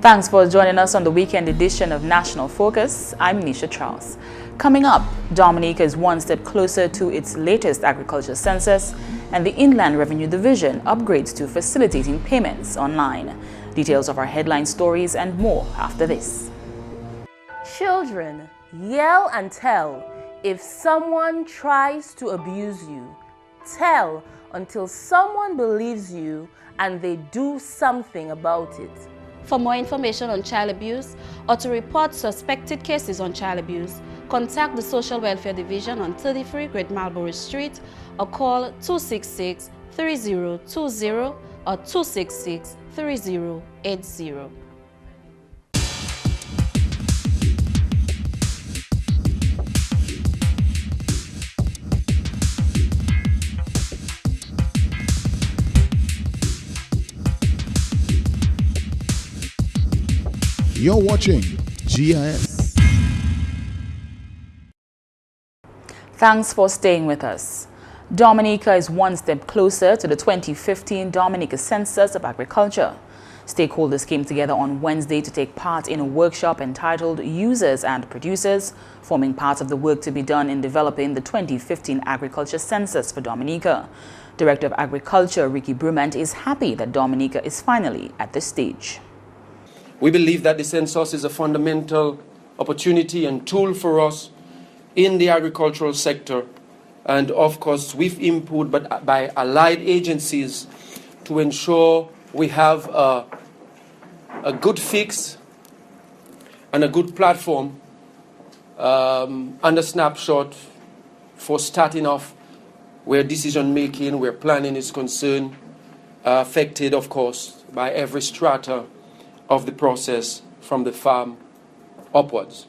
Thanks for joining us on the weekend edition of National Focus. I'm Nisha Charles. Coming up, Dominica is one step closer to its latest agriculture census, and the Inland Revenue Division upgrades to facilitating payments online. Details of our headline stories and more after this. Children, yell and tell. If someone tries to abuse you, tell until someone believes you and they do something about it. For more information on child abuse or to report suspected cases on child abuse, contact the Social Welfare Division on 33 Great Marlborough Street or call 266-3020 or 266-3080. You're watching GIS. Thanks for staying with us. Dominica is one step closer to the 2015 Dominica Census of Agriculture. Stakeholders came together on Wednesday to take part in a workshop entitled Users and Producers, forming part of the work to be done in developing the 2015 Agriculture Census for Dominica. Director of Agriculture Ricky Brumant is happy that Dominica is finally at this stage. We believe that the census is a fundamental opportunity and tool for us in the agricultural sector, and of course with input but by allied agencies to ensure we have a good fix and a good platform and a snapshot for starting off where decision making, where planning is concerned, affected of course by every strata of the process from the farm upwards.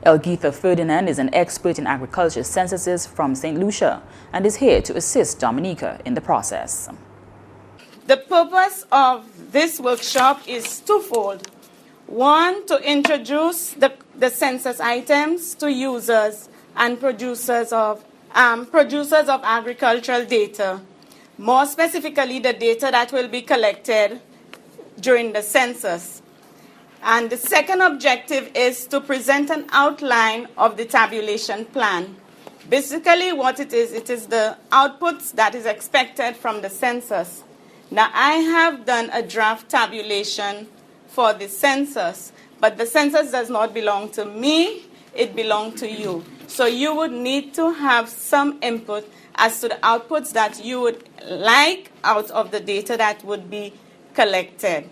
Elgitha Ferdinand is an expert in agriculture censuses from St. Lucia and is here to assist Dominica in the process. The purpose of this workshop is twofold. One, to introduce the census items to users and producers of agricultural data. More specifically, the data that will be collected during the census. And the second objective is to present an outline of the tabulation plan. Basically what it is the outputs that is expected from the census. Now I have done a draft tabulation for the census, but the census does not belong to me, it belongs to you. So you would need to have some input as to the outputs that you would like out of the data that would be collected.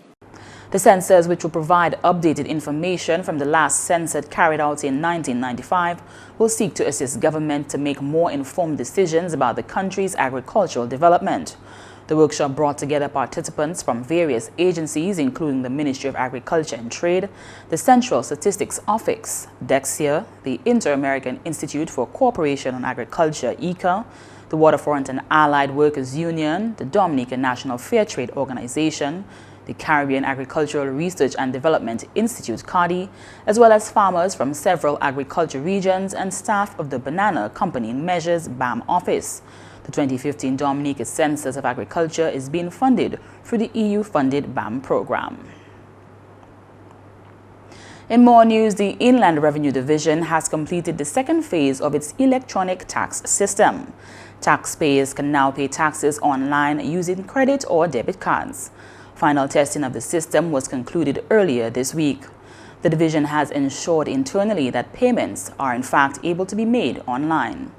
The census, which will provide updated information from the last census carried out in 1995, will seek to assist government to make more informed decisions about the country's agricultural development. The workshop brought together participants from various agencies, including the Ministry of Agriculture and Trade, the Central Statistics Office, DEXIA, the Inter-American Institute for Cooperation on Agriculture, ICA, the Waterfront and Allied Workers Union, the Dominica National Fair Trade Organization, the Caribbean Agricultural Research and Development Institute, CARDI, as well as farmers from several agriculture regions and staff of the Banana Company Measures BAM office. The 2015 Dominica Census of Agriculture is being funded through the EU-funded BAM program. In more news, the Inland Revenue Division has completed the second phase of its electronic tax system. Taxpayers can now pay taxes online using credit or debit cards. Final testing of the system was concluded earlier this week. The division has ensured internally that payments are in fact able to be made online.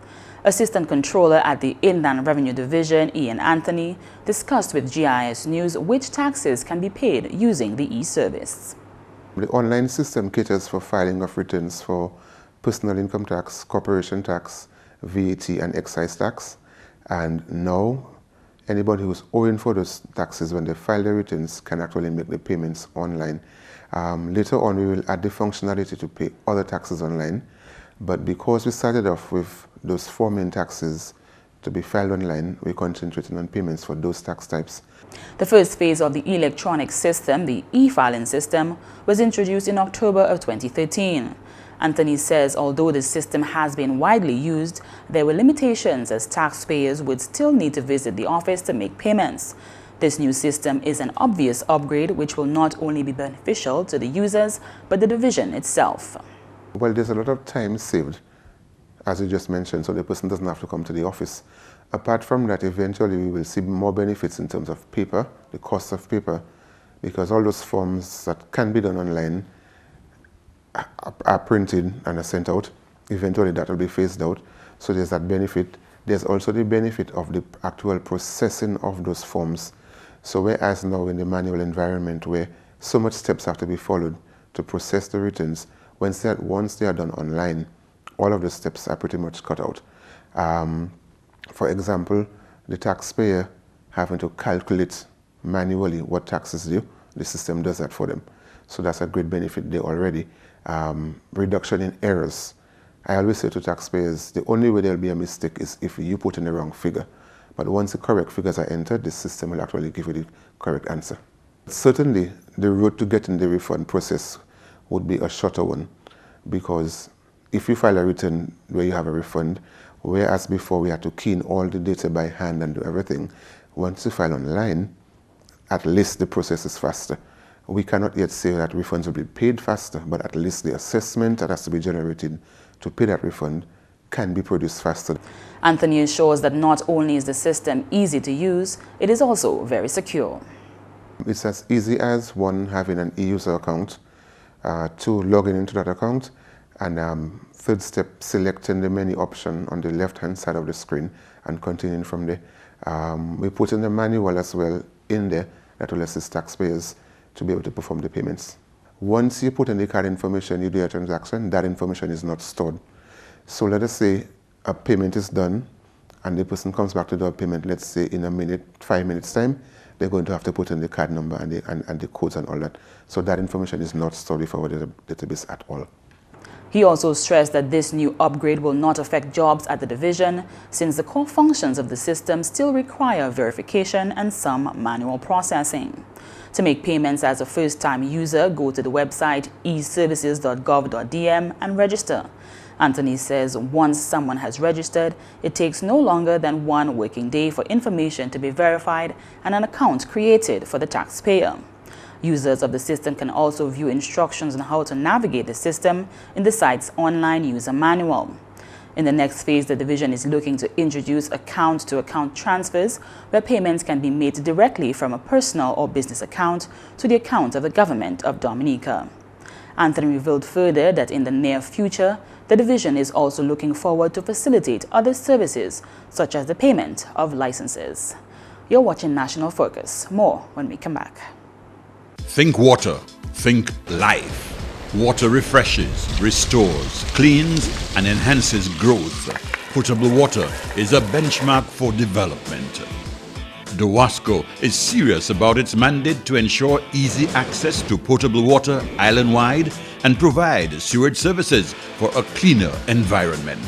Assistant Controller at the Inland Revenue Division, Ian Anthony, discussed with GIS News which taxes can be paid using the e-service. The online system caters for filing of returns for personal income tax, corporation tax, VAT and excise tax, and now anybody who's owing for those taxes when they file their returns can actually make the payments online. Later on, we will add the functionality to pay other taxes online, but because we started off with those 4 main taxes to be filed online, we concentrated on payments for those tax types. The first phase of the electronic system, the e-filing system, was introduced in October of 2013. Anthony says although the system has been widely used, there were limitations as taxpayers would still need to visit the office to make payments. This new system is an obvious upgrade which will not only be beneficial to the users, but the division itself. Well, there's a lot of time saved, as you just mentioned, so the person doesn't have to come to the office. Apart from that, eventually we will see more benefits in terms of paper, the cost of paper, because all those forms that can be done online are printed and are sent out. Eventually that will be phased out, so there's that benefit. There's also the benefit of the actual processing of those forms. So whereas now in the manual environment where so much steps have to be followed to process the returns, once they are done online, all of the steps are pretty much cut out. For example, the taxpayer having to calculate manually what taxes due, the system does that for them. So that's a great benefit there already. Reduction in errors. I always say to taxpayers, the only way there'll be a mistake is if you put in the wrong figure. But once the correct figures are entered, the system will actually give you the correct answer. Certainly, the road to getting the refund process would be a shorter one, because if you file a return where you have a refund, whereas before we had to key in all the data by hand and do everything, once you file online, at least the process is faster. We cannot yet say that refunds will be paid faster, but at least the assessment that has to be generated to pay that refund can be produced faster. Anthony assures that not only is the system easy to use, it is also very secure. It's as easy as one, having an e-user account, two, logging into that account, and third step, selecting the menu option on the left-hand side of the screen and continuing from there. We put in the manual as well in there that will assist taxpayers to be able to perform the payments. Once you put in the card information, you do a transaction, that information is not stored. So let us say a payment is done and the person comes back to do a payment, let's say in a minute, 5 minutes time, they're going to have to put in the card number and the codes and all that. So that information is not stored with our database at all. He also stressed that this new upgrade will not affect jobs at the division, since the core functions of the system still require verification and some manual processing. To make payments as a first-time user, go to the website eservices.gov.dm and register. Anthony says once someone has registered, it takes no longer than 1 working day for information to be verified and an account created for the taxpayer. Users of the system can also view instructions on how to navigate the system in the site's online user manual. In the next phase, the division is looking to introduce account-to-account transfers where payments can be made directly from a personal or business account to the account of the government of Dominica. Anthony revealed further that in the near future, the division is also looking forward to facilitate other services, such as the payment of licenses. You're watching National Focus. More when we come back. Think water, think life. Water refreshes, restores, cleans, and enhances growth. Potable water is a benchmark for development. DOWASCO is serious about its mandate to ensure easy access to potable water island-wide and provide sewage services for a cleaner environment.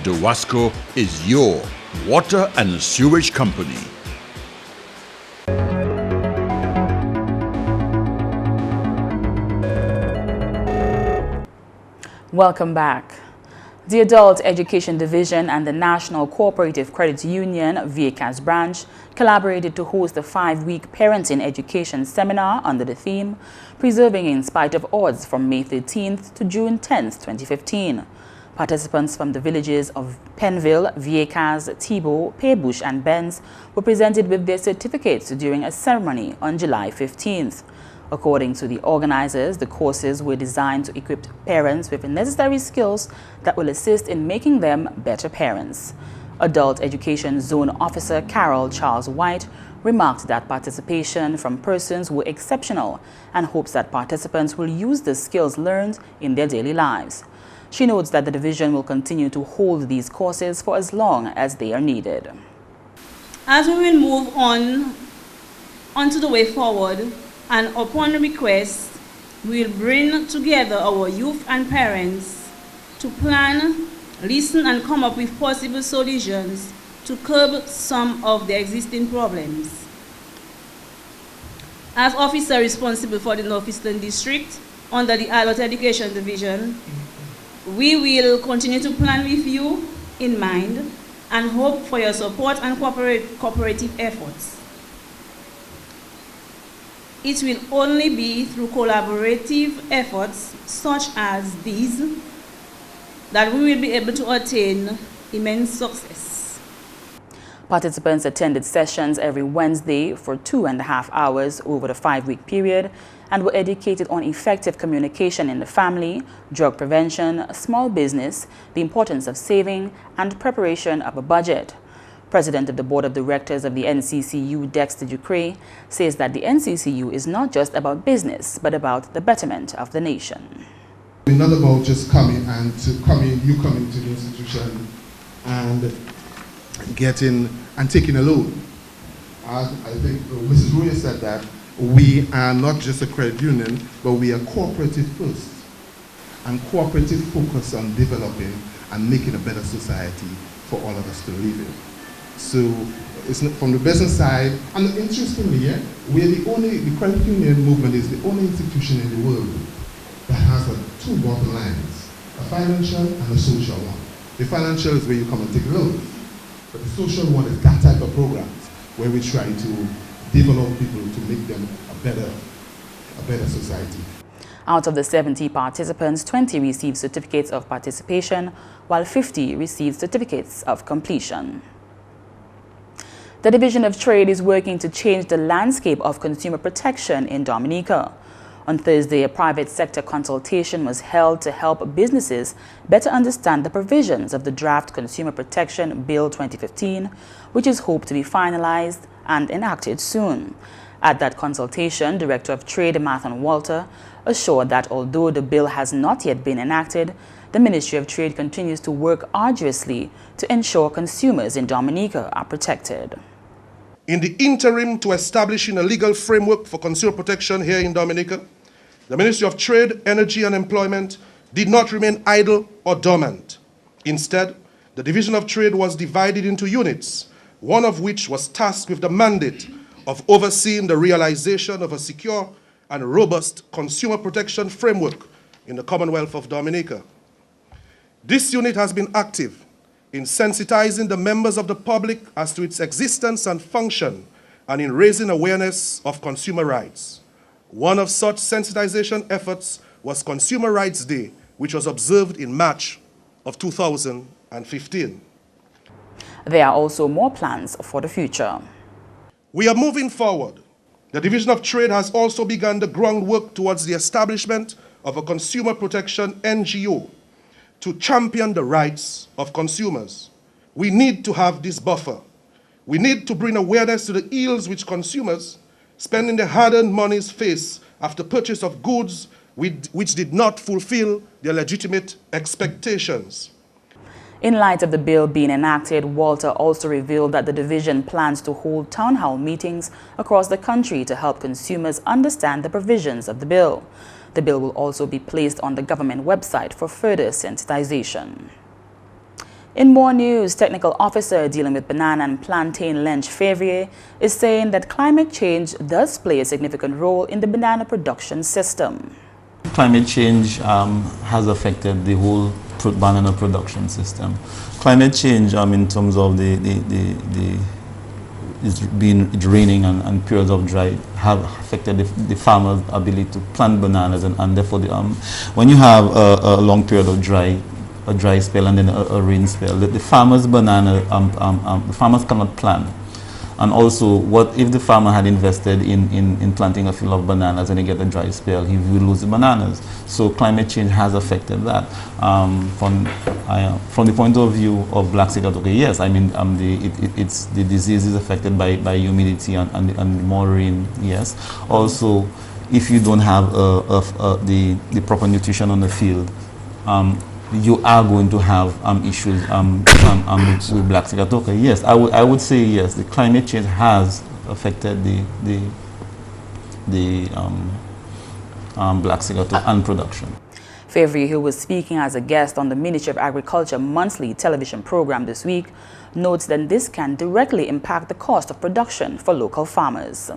DOWASCO is your water and sewage company. Welcome back. The Adult Education Division and the National Cooperative Credit Union, GIS branch, collaborated to host a 5-week parenting education seminar under the theme, Preserving in Spite of Odds, from May 13th to June 10th, 2015. Participants from the villages of Penville, Vieques, Thibault, Paybush and Benz were presented with their certificates during a ceremony on July 15th. According to the organizers, the courses were designed to equip parents with the necessary skills that will assist in making them better parents. Adult Education Zone Officer Carol Charles White remarked that participation from persons were exceptional and hopes that participants will use the skills learned in their daily lives. She notes that the division will continue to hold these courses for as long as they are needed. As we will move on to the way forward, and upon request, we will bring together our youth and parents to plan, listen, and come up with possible solutions to curb some of the existing problems. As officer responsible for the Northeastern District under the Adult Education Division, we will continue to plan with you in mind and hope for your support and cooperative efforts. it will only be through collaborative efforts such as these that we will be able to attain immense success. Participants attended sessions every Wednesday for 2.5 hours over the 5-week period and were educated on effective communication in the family, drug prevention, small business, the importance of saving, and preparation of a budget. President of the Board of Directors of the NCCU, Dexter Ducre, says that the NCCU is not just about business, but about the betterment of the nation. It's not about just coming you coming to the institution and getting and taking a loan. I think Mrs. Roy said that we are not just a credit union, but we are cooperative first, and cooperative focus on developing and making a better society for all of us to live in. So it's not from the business side, and interestingly, the credit union movement is the only institution in the world that has two bottom lines, a financial and a social one. The financial is where you come and take loans, but the social one is that type of programs where we try to develop people to make them a better society. Out of the 70 participants, 20 received certificates of participation, while 50 received certificates of completion. The Division of Trade is working to change the landscape of consumer protection in Dominica. On Thursday, a private sector consultation was held to help businesses better understand the provisions of the Draft Consumer Protection Bill 2015, which is hoped to be finalized and enacted soon. At that consultation, Director of Trade Mathan Walter assured that although the bill has not yet been enacted, the Ministry of Trade continues to work arduously to ensure consumers in Dominica are protected. In the interim to establishing a legal framework for consumer protection here in Dominica, the Ministry of Trade, Energy and Employment did not remain idle or dormant. Instead, the Division of Trade was divided into units, one of which was tasked with the mandate of overseeing the realization of a secure and robust consumer protection framework in the Commonwealth of Dominica. This unit has been active in sensitizing the members of the public as to its existence and function, and in raising awareness of consumer rights. One of such sensitization efforts was Consumer Rights Day, which was observed in March of 2015. There are also more plans for the future. We are moving forward. The Division of Trade has also begun the groundwork towards the establishment of a consumer protection NGO to champion the rights of consumers. We need to have this buffer. We need to bring awareness to the ills which consumers spending their hard-earned monies face after purchase of goods which did not fulfill their legitimate expectations. In light of the bill being enacted, Walter also revealed that the division plans to hold town hall meetings across the country to help consumers understand the provisions of the bill. The bill will also be placed on the government website for further sensitization. In more news, technical officer dealing with banana and plantain Lench Favrier is saying that climate change does play a significant role in the banana production system. Climate change has affected the whole banana production system. Climate change in terms of it's raining and periods of dry have affected the farmer's ability to plant bananas, and therefore when you have a long period of a dry spell and then a rain spell, the farmer's banana, the farmers cannot plant. And also, what if the farmer had invested in planting a field of bananas and he get a dry spell, he will lose the bananas. So climate change has affected that. From the point of view of black sigatoka, yes, I mean the disease is affected by humidity and more rain, yes. Also, if you don't have the proper nutrition on the field, you are going to have issues with black sigatoka. Yes, I would say yes. The climate change has affected the black sigatoka and production. Favrier, who was speaking as a guest on the Ministry of Agriculture monthly television program this week, notes that this can directly impact the cost of production for local farmers.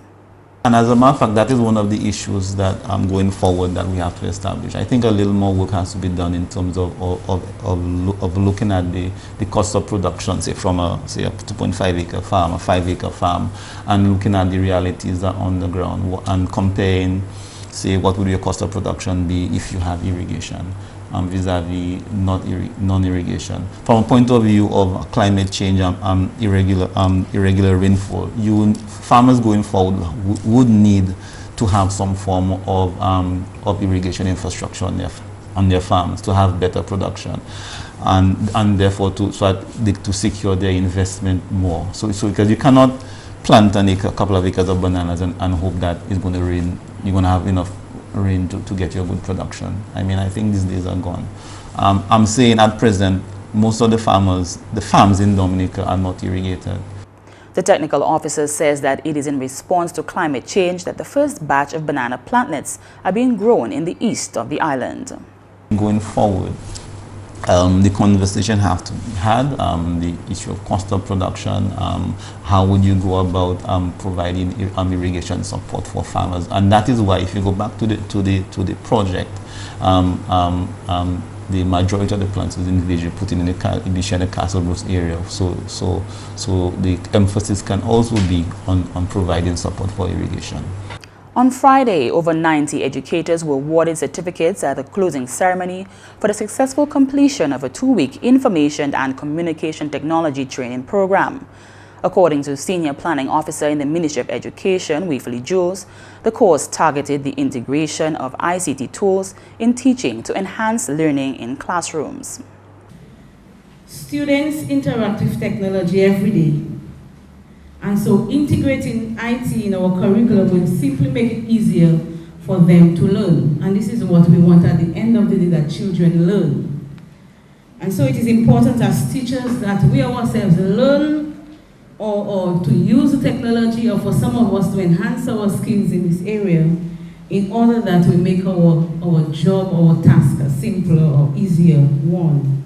And as a matter of fact, that is one of the issues that going forward that we have to establish. I think a little more work has to be done in terms of looking at the cost of production, say from a 2.5 acre farm, a 5 acre farm, and looking at the realities that are on the ground and comparing, say, what would your cost of production be if you have irrigation vis-a-vis non-irrigation. From a point of view of climate change and irregular rainfall, farmers going forward would need to have some form of irrigation infrastructure on their farms to have better production, and therefore to secure their investment more. So because you cannot plant a couple of acres of bananas and hope that it's going to rain, you're going to have enough rain to get your good production. I mean, I think these days are gone. I'm saying at present, most of the farms in Dominica are not irrigated. The technical officer says that it is in response to climate change that the first batch of banana plantlets are being grown in the east of the island. Going forward, the conversation have to be had, the issue of cost of production, how would you go about providing irrigation support for farmers, and that is why if you go back to the project, the majority of the plants was individually put in the Castle Bruce area, so the emphasis can also be on providing support for irrigation. On Friday, over 90 educators were awarded certificates at the closing ceremony for the successful completion of a 2-week information and communication technology training program. According to Senior Planning Officer in the Ministry of Education, Weefly Jules, the course targeted the integration of ICT tools in teaching to enhance learning in classrooms. Students interact with technology every day. And so integrating IT in our curriculum will simply make it easier for them to learn. And this is what we want at the end of the day, that children learn. And so it is important as teachers that we ourselves learn or to use the technology, or for some of us to enhance our skills in this area in order that we make our job, our task a simpler or easier one.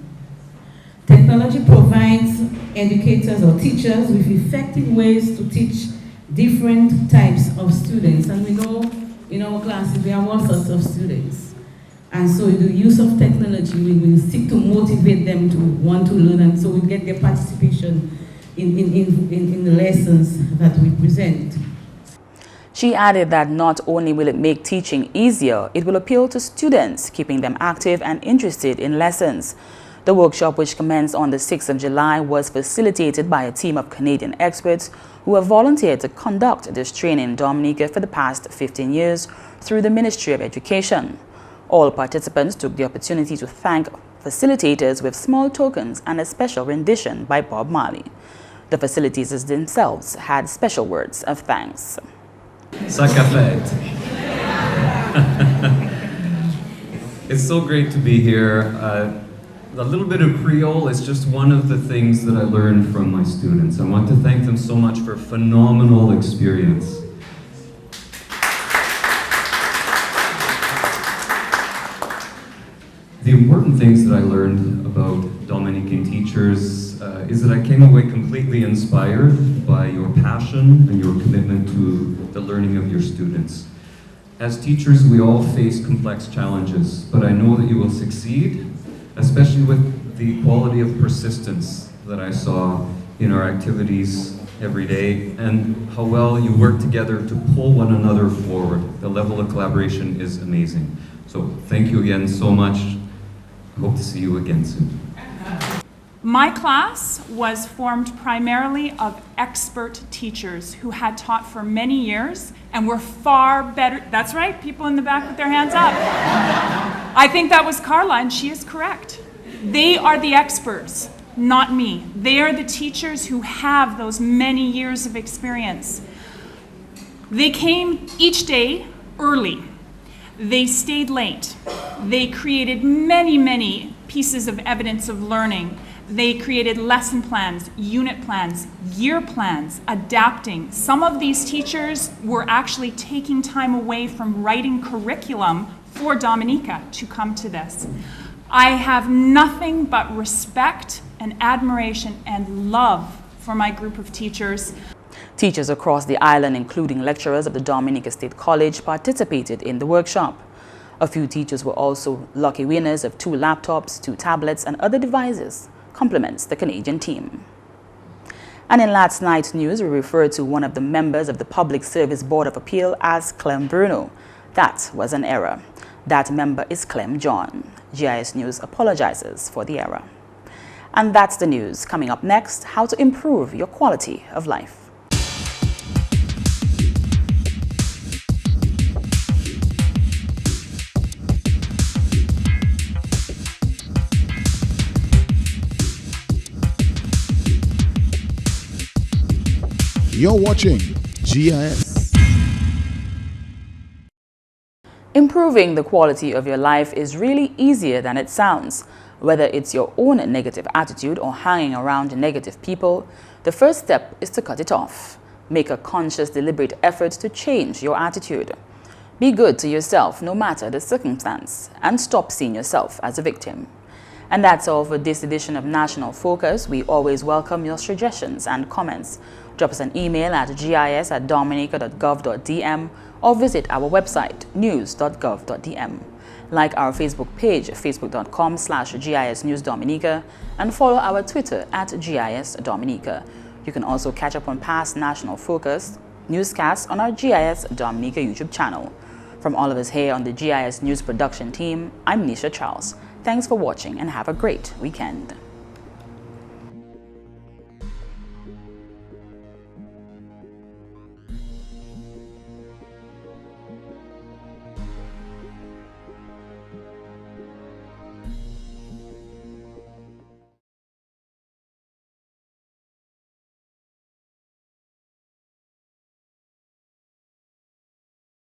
Technology provides educators or teachers with effective ways to teach different types of students. And we know in our classes we have all sorts of students. And so the use of technology, we will seek to motivate them to want to learn, and so we get their participation in the lessons that we present. She added that not only will it make teaching easier, it will appeal to students, keeping them active and interested in lessons. The workshop, which commenced on the 6th of July, was facilitated by a team of Canadian experts who have volunteered to conduct this training in Dominica for the past 15 years through the Ministry of Education. All participants took the opportunity to thank facilitators with small tokens and a special rendition by Bob Marley. The facilitators themselves had special words of thanks. It's so great to be here. A little bit of Creole is just one of the things that I learned from my students. I want to thank them so much for a phenomenal experience. The important things that I learned about Dominican teachers is that I came away completely inspired by your passion and your commitment to the learning of your students. As teachers, we all face complex challenges, but I know that you will succeed, especially with the quality of persistence that I saw in our activities every day, and how well you work together to pull one another forward. The level of collaboration is amazing. So thank you again so much. I hope to see you again soon. My class was formed primarily of expert teachers who had taught for many years and were far better. That's right, people in the back with their hands up. I think that was Carla, and she is correct. They are the experts, not me. They are the teachers who have those many years of experience. They came each day early. They stayed late. They created many pieces of evidence of learning. They created lesson plans, unit plans, year plans, adapting. Some of these teachers were actually taking time away from writing curriculum for Dominica to come to this. I have nothing but respect and admiration and love for my group of teachers. Teachers across the island, including lecturers of the Dominica State College, participated in the workshop. A few teachers were also lucky winners of 2 laptops, 2 tablets, and other devices. Compliments the Canadian team. And in last night's news, we referred to one of the members of the Public Service Board of Appeal as Clem Bruno. That was an error. That member is Clem John. GIS News apologizes for the error. And that's the news. Coming up next, how to improve your quality of life. You're watching GIS. Improving the quality of your life is really easier than it sounds. Whether it's your own negative attitude or hanging around negative people, the first step is to cut it off. Make a conscious, deliberate effort to change your attitude. Be good to yourself no matter the circumstance, and stop seeing yourself as a victim. And that's all for this edition of National Focus. We always welcome your suggestions and comments. Drop us an email at gis@dominica.gov.dm or visit our website, news.gov.dm. Like our Facebook page, facebook.com/GIS News Dominica, and follow our Twitter at GIS Dominica. You can also catch up on past National Focus newscasts on our GIS Dominica YouTube channel. From all of us here on the GIS News production team, I'm Nisha Charles. Thanks for watching and have a great weekend.